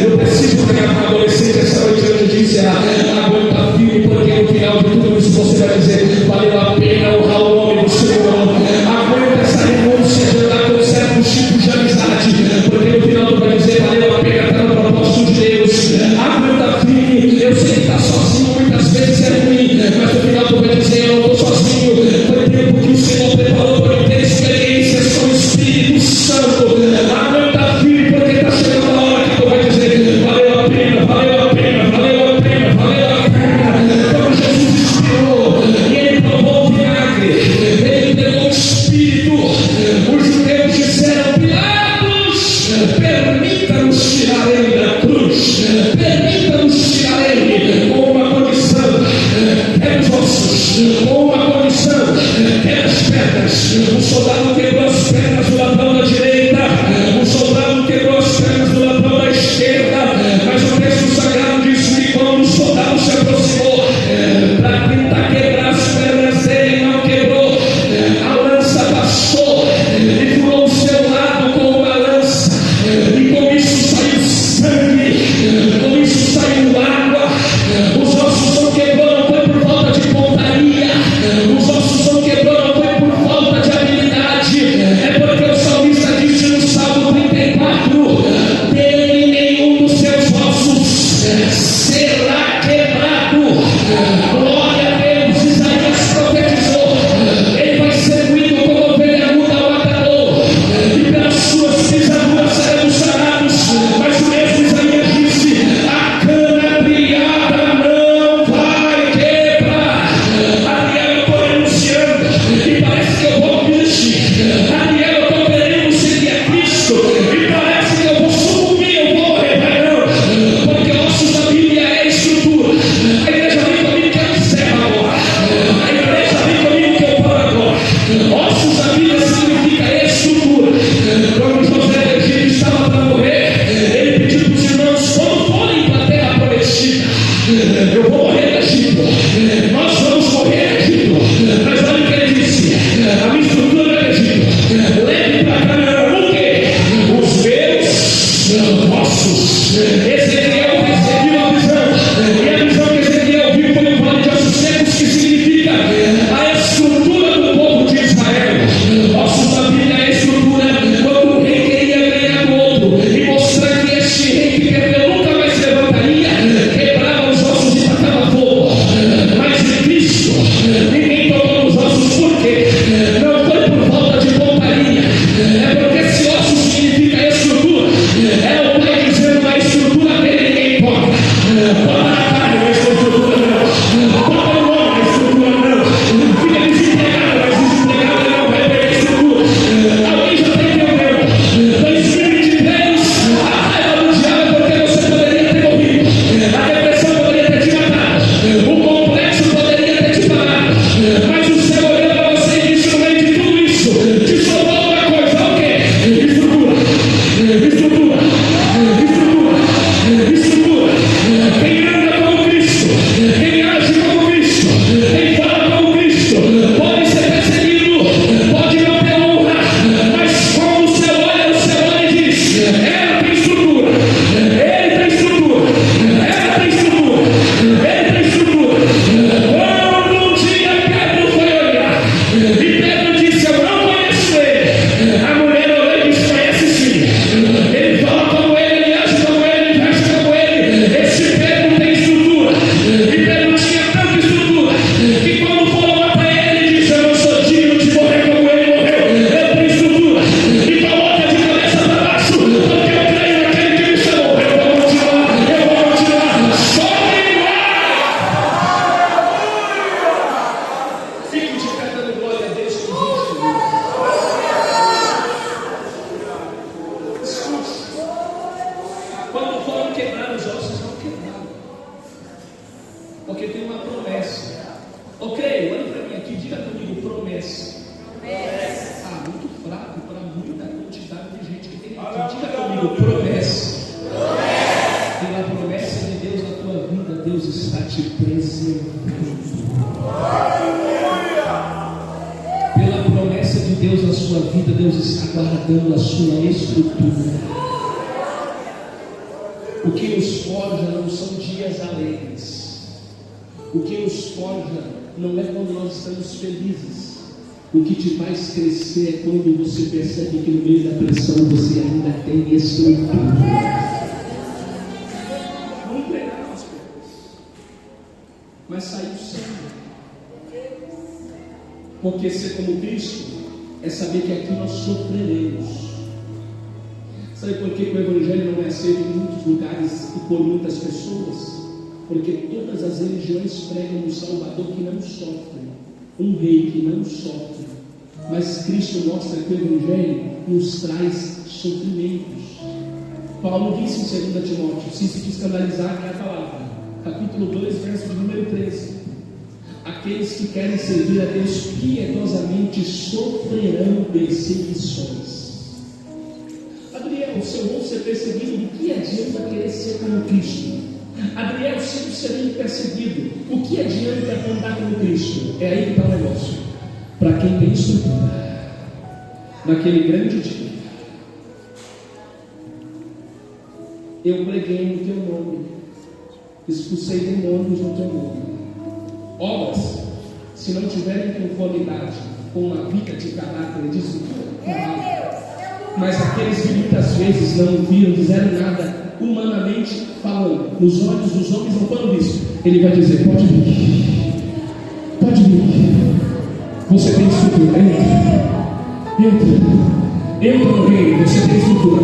Eu preciso pegar para adolescente essa noite, eu disse: aguenta firme, porque no final de tudo isso você vai dizer: valeu a pena honrar o nome do Senhor. Aguenta essa renúncia de andar com certos tipos de amizade, porque no final tu vai dizer: valeu a pena estar no propósito de Deus. Aguenta firme. Eu sei que estar sozinho muitas vezes é ruim, mas no final tu vai dizer: eu não estou sozinho. Foi tempo que o Senhor preparou para eu ter experiências com o Espírito Santo. Aguenta firme, porque está chegando a hora que tu vai dizer: valeu a pena, valeu a pena, valeu a pena, valeu a pena. Então Jesus inspirou e ele provou o vinagre, ele entregou o Espírito. Os judeus disseram: Pilatos, permita-nos tirar ele da cruz, permita-nos tirar ele com uma condição: quer os ossos, com uma condição: quer as pernas. O soldado quebrou as pernas do ladrão da direita, o soldado quebrou as pernas do ladrão da esquerda, mas o texto sagrado diz que quando o soldado se aproximou para tentar quebrar as pernas dele, não quebrou. A lança passou e furou o seu lado com uma lança, e com isso saiu sangue, com isso saiu água. Os ossos não quebrou, não foi por falta de pontaria, os ossos não quebrou, não foi por falta de habilidade, é porque o salmista disse no Salmo 34: dele nenhum dos seus ossos será quebrado. Glória a Deus. Isaías profetizou: ele vai ser moído como ovelha muda ao matador, e pelas suas pisaduras seremos sarados. Mas o mesmo Isaías disse: a cana criada não vai quebrar. Ariel, eu estou renunciando e parece que eu vou desistir. Ariel, eu estou querendo seguir a Cristo e parece que eu vou sucumbir, eu vou morrer. Não, porque ossos da Bíblia é estrutura. A igreja vem comigo que eu encerro agora. A igreja vem comigo que eu paro agora. Ossos da Bíblia significa estrutura. Quando José do Egito estava para morrer, ele pediu para os irmãos: quando forem para a terra prometida, eu vou morrer no Egito, nós vamos morrer no Egito. Mas olha o que ele disse: a minha estrutura é no Egito, leve para Canaã o quê? Os meus ossos. Ezequiel recebeu a visão, e a visão que Ezequiel viu foi o vale de ossos secos, que significa a estrutura do povo de Israel. Ossos da Bíblia é a estrutura. Quando o rei queria ganhar do outro e mostrar que este rei que perdeu nunca mais se levantaria, quebrava os ossos e tacava fogo. Mas em Cristo Ou creio, olha para mim aqui, diga comigo, promessa. Muito fraco para muita quantidade de gente que tem aqui. Diga comigo, promessa. Pela promessa de Deus na tua vida, Deus está te preservando. Pela promessa de Deus na sua vida, Deus está guardando a sua estrutura. O que nos forja não são dias alegres. O que nos forja não é quando nós estamos felizes. O que te faz crescer é quando você percebe que no meio da pressão você ainda tem estrutura. Vamos treinar as coisas. Mas saiu sangue. Porque ser como Cristo é saber que aqui nós sofreremos. Sabe por que o Evangelho não é aceito em muitos lugares e por muitas pessoas? Porque todas as religiões pregam um Salvador que não sofre, um rei que não sofre. Mas Cristo mostra que o Evangelho nos traz sofrimentos. Paulo disse em 2 Timóteo, se te escandalizar, que é a palavra, capítulo 2, verso de número 13: aqueles que querem servir a Deus piedosamente sofrerão perseguições. Adriel, se eu vou ser perseguido, do que adianta querer ser como Cristo? Adriel, se eu serei perseguido, o que adianta andar como Cristo? É aí que está o negócio. Para quem tem estrutura, naquele grande dia, eu preguei no teu nome, expulsei demônios no teu nome. Obras, se não tiverem conformidade com a vida de caráter de estrutura, mas aqueles que muitas vezes não viram, fizeram nada, humanamente falando, nos olhos dos homens não foram vistos, ele vai dizer: pode vir, pode vir. Você tem estrutura, entra no reino, você tem estrutura,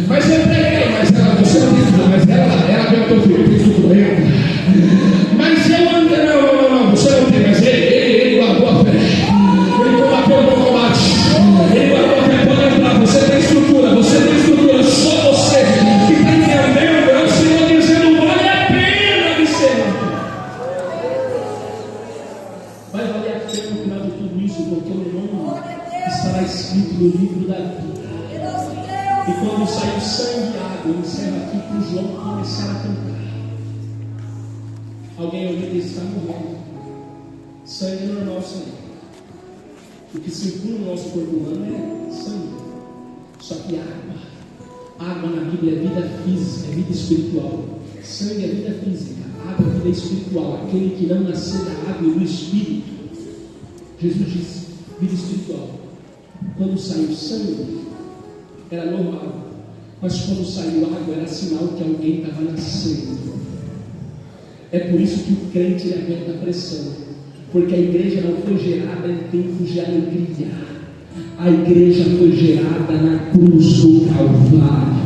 mas eu preguei, mas ela, você não tem estrutura, mas ela veio ao teu filho, tem estrutura, entra. Mas eu andei, não, você não tem, mas ele guardou a fé, ele combateu o bom combate, ele guardou a fé, pode entrar, você tem estrutura, só você que está entendendo, é o Senhor dizendo: vale a pena me ser. Vai valer a pena no final de tudo isso, porque o nome estará escrito no livro da vida. E quando sair sangue e água, eu encerro aqui para o João começar a cantar. Alguém ouviu que está morrendo. Sangue não é nosso sangue. O que circula no nosso corpo humano é sangue. Só que água na Bíblia é vida física, é vida espiritual. Sangue é vida física, água é vida espiritual. Aquele que não nasceu da água e do Espírito, Jesus disse, vida espiritual. Quando saiu sangue, era normal, mas quando saiu água, era sinal que alguém estava nascendo. É por isso que o crente aguenta a pressão, porque a igreja não foi gerada em tempos de alegria, a igreja foi gerada na cruz do Calvário.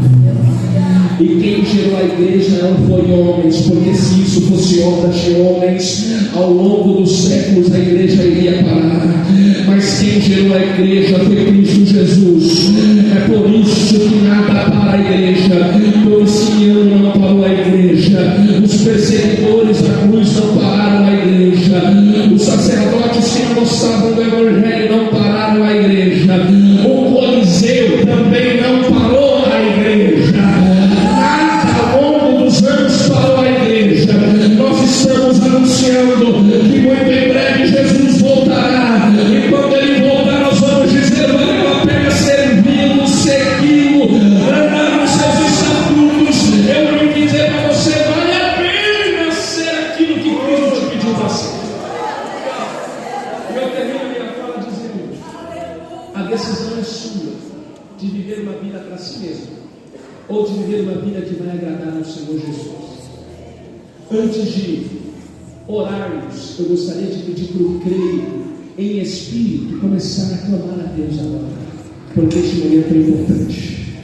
E quem gerou a igreja não foi homens, porque se isso fosse obra de homens, ao longo dos séculos a igreja iria parar. Mas quem gerou a igreja foi Cristo Jesus. É por isso que nada para a igreja. O Simeão não parou a igreja. Os perseguidores da cruz não pararam a igreja. Os sacerdotes que não gostavam do evangelho não pararam a igreja. O Coliseu também não parou a igreja. Nada ao longo dos anos parou a igreja. Nós estamos anunciando que muito em breve Jesus voltará. E quando ele voltar, nós vamos dizer: valeu a pena servi-lo, segui-lo, andar nos seus estatutos. Eu vim dizer para você: vale a pena ser aquilo que Cristo te pediu para ser. E eu termino minha fala dizendo: a decisão é sua de viver uma vida para si mesmo, ou de viver uma vida que vai agradar ao Senhor Jesus. Antes de orarmos, eu gostaria de pedir para o creio em espírito começar a clamar a Deus agora, porque este momento é importante.